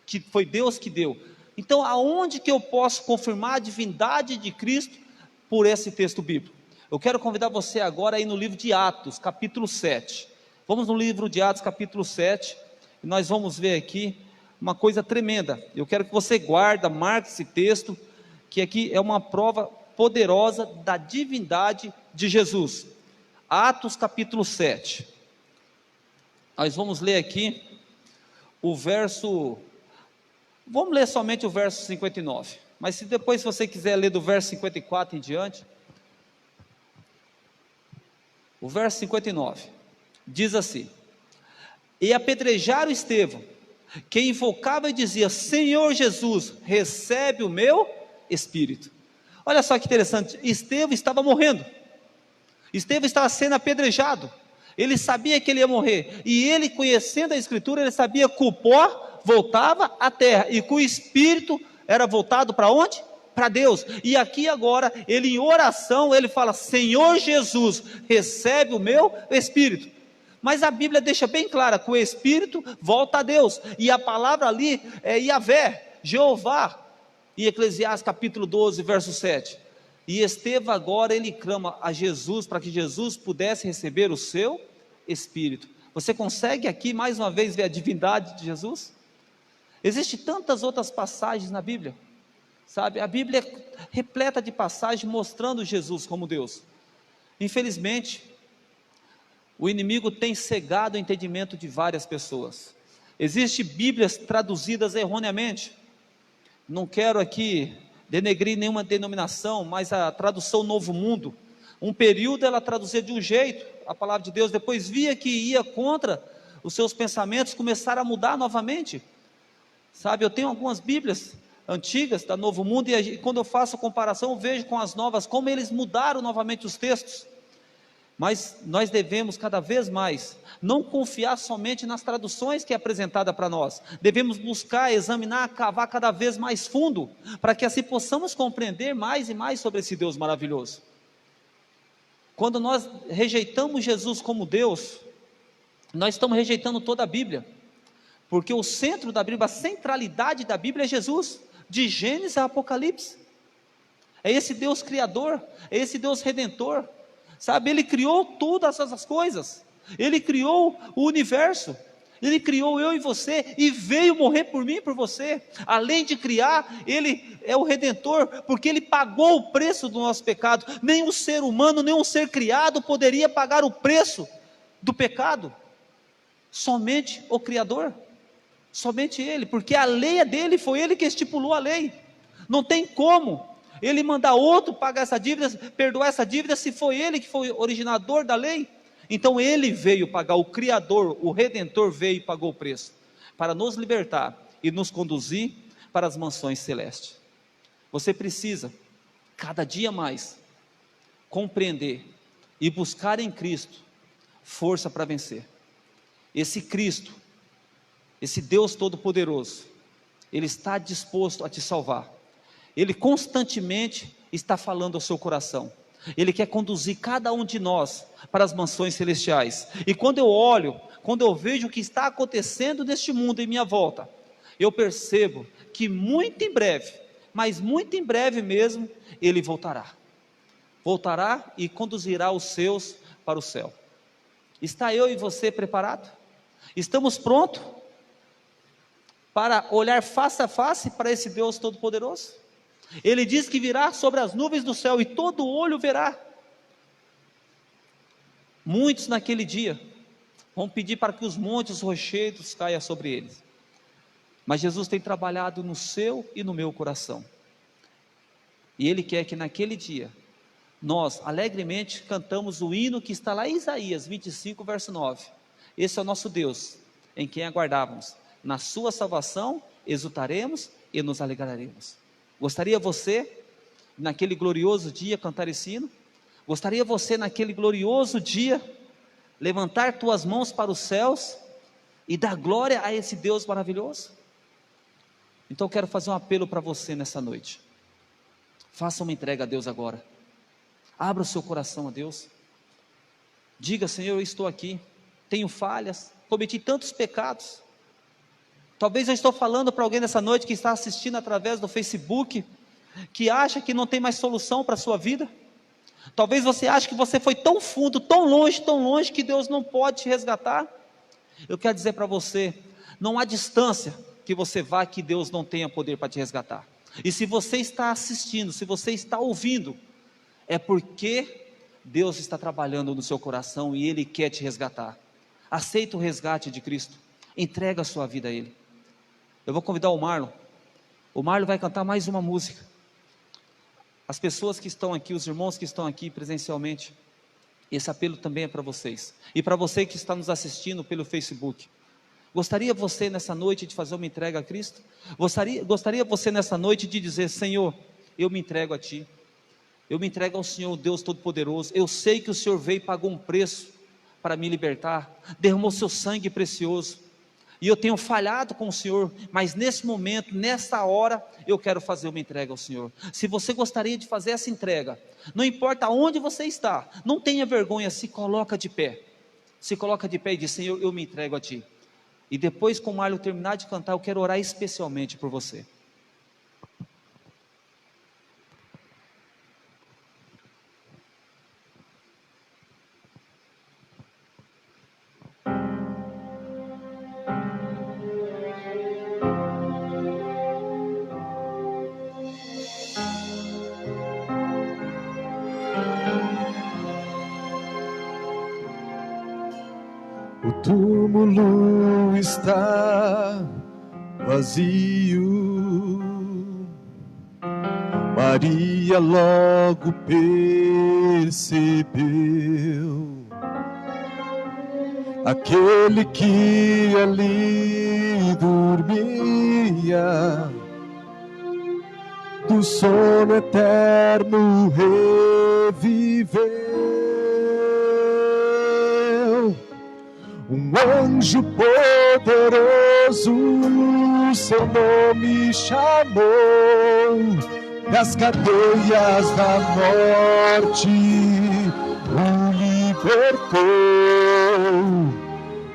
que foi Deus que deu. Então, aonde que eu posso confirmar a divindade de Cristo? Por esse texto bíblico. Eu quero convidar você agora a ir no livro de Atos, capítulo 7. Vamos no livro de Atos, capítulo 7, e nós vamos ver aqui uma coisa tremenda. Eu quero que você marque esse texto, que aqui é uma prova poderosa da divindade de Jesus. Atos capítulo 7. Nós vamos ler aqui o verso, vamos ler somente o verso 59. Mas se depois você quiser ler do verso 54 em diante, o verso 59 diz assim: e apedrejaram Estevão, que invocava e dizia: Senhor Jesus, recebe o meu espírito. Olha só que interessante, Estevão estava morrendo, Estevão estava sendo apedrejado, ele sabia que ele ia morrer, e ele, conhecendo a Escritura, ele sabia que o pó voltava à terra, e que o espírito era voltado para onde? Para Deus. E aqui agora, ele em oração, ele fala: Senhor Jesus, recebe o meu espírito. Mas a Bíblia deixa bem clara que o Espírito volta a Deus, e a palavra ali é Yahvé, Jeová, em Eclesiastes capítulo 12, verso 7. E Estevão agora ele clama a Jesus, para que Jesus pudesse receber o seu Espírito. Você consegue aqui mais uma vez ver a divindade de Jesus? Existem tantas outras passagens na Bíblia, sabe? A Bíblia é repleta de passagens mostrando Jesus como Deus. Infelizmente, o inimigo tem cegado o entendimento de várias pessoas. Existem Bíblias traduzidas erroneamente. Não quero aqui denegrir nenhuma denominação, mas a tradução Novo Mundo, um período ela traduzia de um jeito a palavra de Deus, depois via que ia contra os seus pensamentos, começaram a mudar novamente. Sabe, eu tenho algumas Bíblias antigas da Novo Mundo, e quando eu faço a comparação, eu vejo com as novas, como eles mudaram novamente os textos. Mas nós devemos cada vez mais não confiar somente nas traduções que é apresentada para nós. Devemos buscar, examinar, cavar cada vez mais fundo, para que assim possamos compreender mais e mais sobre esse Deus maravilhoso. Quando nós rejeitamos Jesus como Deus, nós estamos rejeitando toda a Bíblia, porque o centro da Bíblia, a centralidade da Bíblia é Jesus, de Gênesis a Apocalipse. É esse Deus criador, é esse Deus redentor, sabe? Ele criou todas essas coisas, Ele criou o universo, Ele criou eu e você, e veio morrer por mim e por você. Além de criar, Ele é o redentor, porque Ele pagou o preço do nosso pecado. Nenhum ser humano, nenhum ser criado poderia pagar o preço do pecado, somente o Criador, somente Ele, porque a lei é dele, foi Ele que estipulou a lei. Não tem como Ele mandar outro pagar essa dívida, perdoar essa dívida, se foi Ele que foi o originador da lei. Então Ele veio pagar, o Criador, o Redentor veio e pagou o preço, para nos libertar e nos conduzir para as mansões celestes. Você precisa, cada dia mais, compreender e buscar em Cristo força para vencer. Esse Cristo, esse Deus Todo-Poderoso, Ele está disposto a te salvar. Ele constantemente está falando ao seu coração. Ele quer conduzir cada um de nós para as mansões celestiais. E quando eu olho, quando eu vejo o que está acontecendo neste mundo em minha volta, eu percebo que muito em breve, mas muito em breve mesmo, Ele voltará. Voltará e conduzirá os seus para o céu. Está eu e você preparado? Estamos prontos para olhar face a face para esse Deus Todo-Poderoso? Ele diz que virá sobre as nuvens do céu e todo olho verá. Muitos naquele dia vão pedir para que os montes rochedos caiam sobre eles. Mas Jesus tem trabalhado no seu e no meu coração. E Ele quer que naquele dia nós alegremente cantamos o hino que está lá em Isaías 25, verso 9. Esse é o nosso Deus, em quem aguardávamos. Na sua salvação exultaremos e nos alegraremos. Gostaria você, naquele glorioso dia, cantar esse hino? Gostaria você, naquele glorioso dia, levantar tuas mãos para os céus e dar glória a esse Deus maravilhoso? Então eu quero fazer um apelo para você nessa noite. Faça uma entrega a Deus agora. Abra o seu coração a Deus. Diga: Senhor, eu estou aqui, tenho falhas, cometi tantos pecados. Talvez eu estou falando para alguém nessa noite que está assistindo através do Facebook, que acha que não tem mais solução para a sua vida. Talvez você ache que você foi tão fundo, tão longe, que Deus não pode te resgatar. Eu quero dizer para você, não há distância que você vá que Deus não tenha poder para te resgatar. E se você está assistindo, se você está ouvindo, é porque Deus está trabalhando no seu coração e Ele quer te resgatar. Aceita o resgate de Cristo, entrega a sua vida a Ele. Eu vou convidar o Marlon vai cantar mais uma música. As pessoas que estão aqui, os irmãos que estão aqui presencialmente, esse apelo também é para vocês, e para você que está nos assistindo pelo Facebook. Gostaria você nessa noite de fazer uma entrega a Cristo? Gostaria você nessa noite de dizer: Senhor, eu me entrego a Ti, eu me entrego ao Senhor, Deus Todo-Poderoso. Eu sei que o Senhor veio e pagou um preço para me libertar, derramou seu sangue precioso, e eu tenho falhado com o Senhor, mas nesse momento, nessa hora, eu quero fazer uma entrega ao Senhor. Se você gostaria de fazer essa entrega, não importa onde você está, não tenha vergonha, se coloca de pé e diz: Senhor, eu me entrego a Ti. E depois, com o Marlon terminar de cantar, eu quero orar especialmente por você. O túmulo está vazio. Maria logo percebeu aquele que ali dormia, do sono eterno reviveu. Um anjo poderoso seu nome chamou, das cadeias da morte o libertou.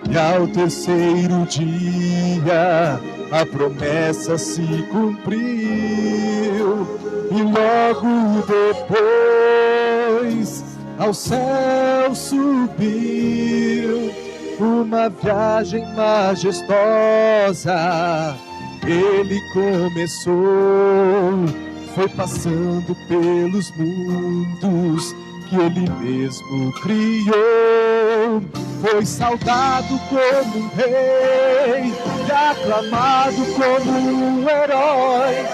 E ao terceiro dia a promessa se cumpriu, e logo depois ao céu subiu. Uma viagem majestosa ele começou, foi passando pelos mundos que ele mesmo criou. Foi saudado como um rei e aclamado como um herói,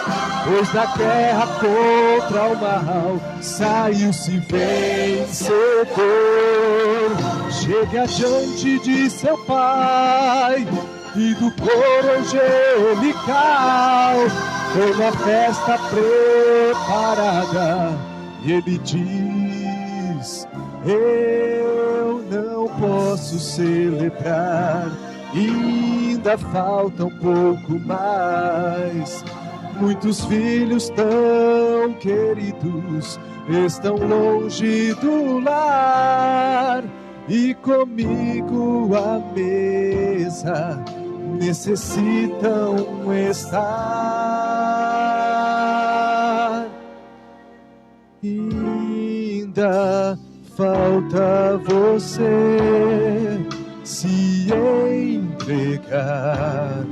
pois da guerra contra o mal saiu-se vencedor. Chegue adiante de seu pai e do coro angelical, foi uma festa preparada, e ele diz: eu não posso celebrar, ainda falta um pouco mais. Muitos filhos tão queridos estão longe do lar, e comigo à mesa necessitam estar. Ainda falta você se entregar,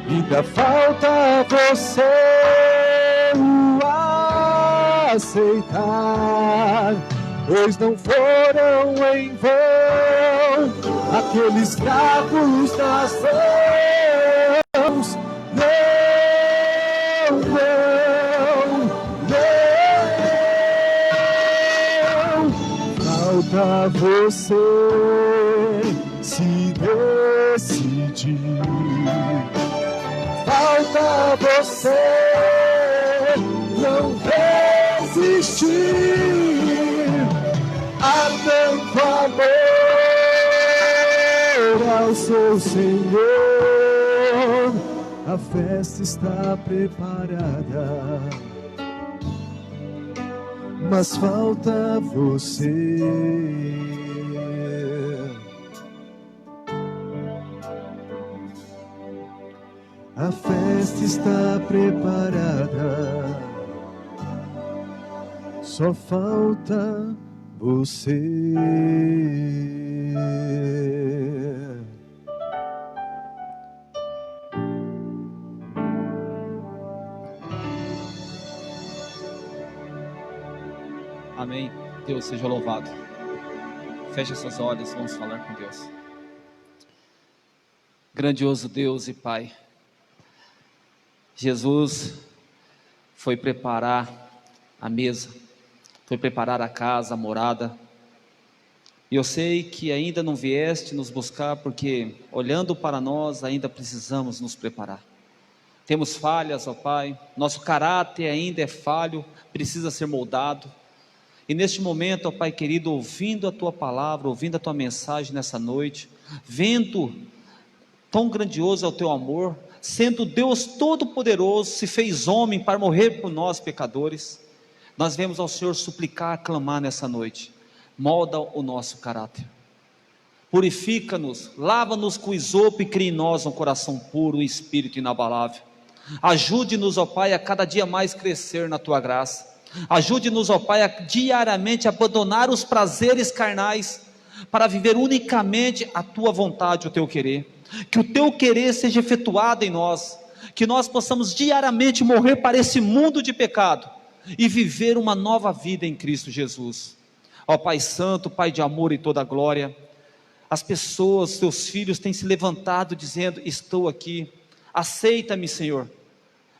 ainda falta você o aceitar, pois não foram em vão aqueles cravos nas mãos. Não, não, não. Falta você se decidir. Falta você não desistir. Há tanto amor ao seu Senhor, a festa está preparada, mas falta você. A festa está preparada, só falta você. Amém. Deus seja louvado. Feche seus olhos, vamos falar com Deus. Grandioso Deus e Pai, Jesus foi preparar a mesa, foi preparar a casa, a morada, e eu sei que ainda não vieste nos buscar, porque olhando para nós ainda precisamos nos preparar. Temos falhas, ó Pai, nosso caráter ainda é falho, precisa ser moldado, e neste momento, ó Pai querido, ouvindo a Tua palavra, ouvindo a Tua mensagem nessa noite, vendo tão grandioso é o Teu amor, sendo Deus Todo-Poderoso, se fez homem para morrer por nós pecadores, nós vemos ao Senhor suplicar, clamar nessa noite: molda o nosso caráter, purifica-nos, lava-nos com isopo e cria em nós um coração puro e espírito inabalável. Ajude-nos, ó Pai, a cada dia mais crescer na Tua graça. Ajude-nos, ó Pai, a diariamente abandonar os prazeres carnais, para viver unicamente a Tua vontade, o Teu querer. Que o Teu querer seja efetuado em nós, que nós possamos diariamente morrer para esse mundo de pecado, e viver uma nova vida em Cristo Jesus. Ó Pai Santo, Pai de amor e toda glória, as pessoas, Teus filhos têm se levantado dizendo: estou aqui, aceita-me Senhor,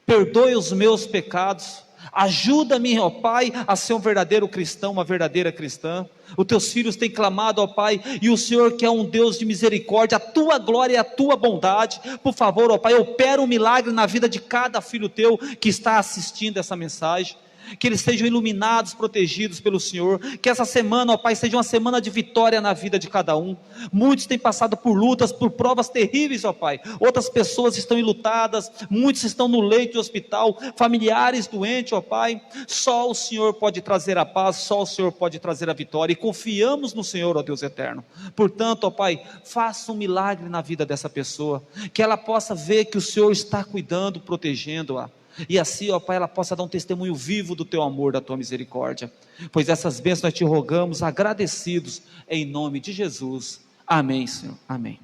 perdoe os meus pecados, ajuda-me, ó Pai, a ser um verdadeiro cristão, uma verdadeira cristã. Os Teus filhos têm clamado, ó Pai, e o Senhor, que é um Deus de misericórdia, a Tua glória e a Tua bondade, por favor, ó Pai, opera um milagre na vida de cada filho Teu que está assistindo essa mensagem. que eles sejam iluminados, protegidos pelo Senhor, que essa semana, ó Pai, seja uma semana de vitória na vida de cada um. Muitos têm passado por lutas, por provas terríveis, ó Pai, outras pessoas estão enlutadas, muitos estão no leito de hospital, familiares doentes, ó Pai, só o Senhor pode trazer a paz, só o Senhor pode trazer a vitória, e confiamos no Senhor, ó Deus eterno. Portanto, ó Pai, faça um milagre na vida dessa pessoa, que ela possa ver que o Senhor está cuidando, protegendo-a, e assim, ó Pai, ela possa dar um testemunho vivo do Teu amor, da Tua misericórdia, pois essas bênçãos nós te rogamos, agradecidos, em nome de Jesus, amém, Senhor, amém.